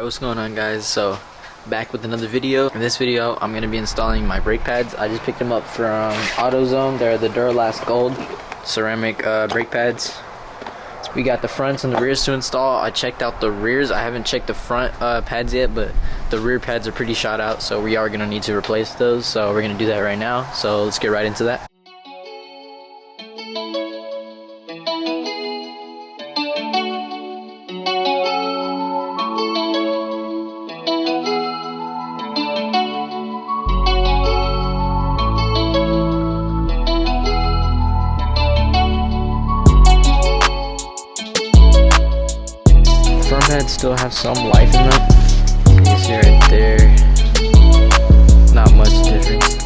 Alright, what's going on, guys? So back with another video. In this video I'm going to be installing my brake pads. I just picked them up from AutoZone. They're the Duralast Gold ceramic brake pads. So we got the fronts and the rears to install. I checked out the rears. I haven't checked the front pads yet, but the rear pads are pretty shot out, so we are going to need to replace those. So we're going to do that right now. So let's get right into that. Front pads still have some life in them. You can see right there, not much difference.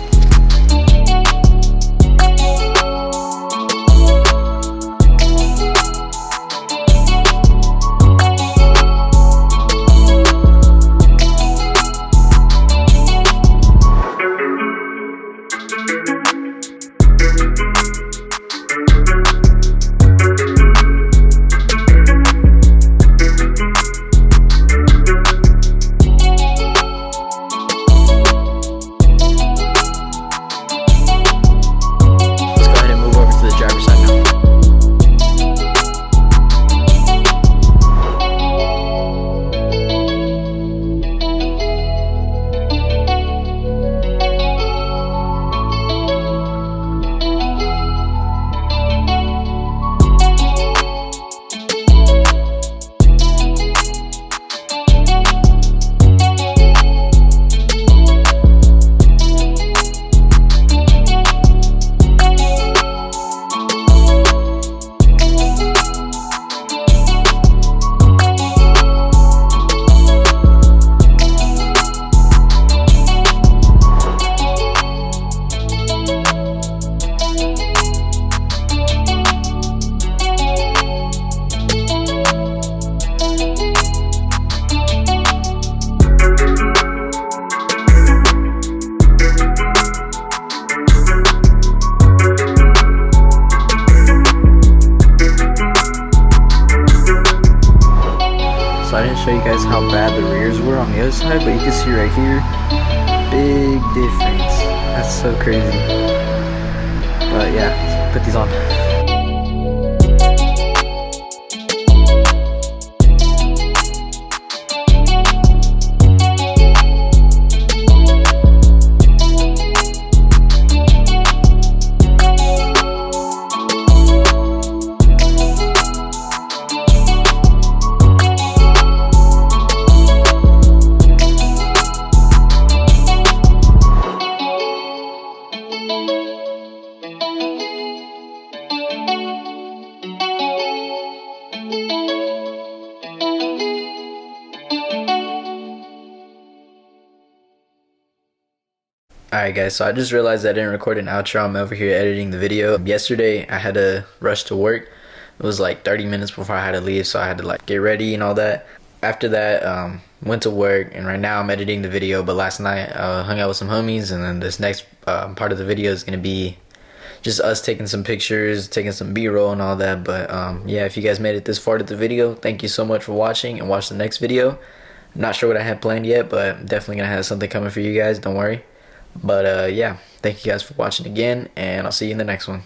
So I didn't show you guys how bad the rears were on the other side, but you can see right here, big difference. That's so crazy. But yeah, let's put these on. Alright guys, so I just realized I didn't record an outro. I'm over here editing the video. Yesterday I had to rush to work. It was like 30 minutes before I had to leave, so I had to like get ready and all that. After that, went to work, and right now I'm editing the video. But last night hung out with some homies, and then this next part of the video is going to be just us taking some pictures, taking some b-roll and all that. But yeah, if you guys made it this far to the video, thank you so much for watching, and watch the next video. I'm not sure what I have planned yet, but I'm definitely going to have something coming for you guys, don't worry. But yeah, thank you guys for watching again, and I'll see you in the next one.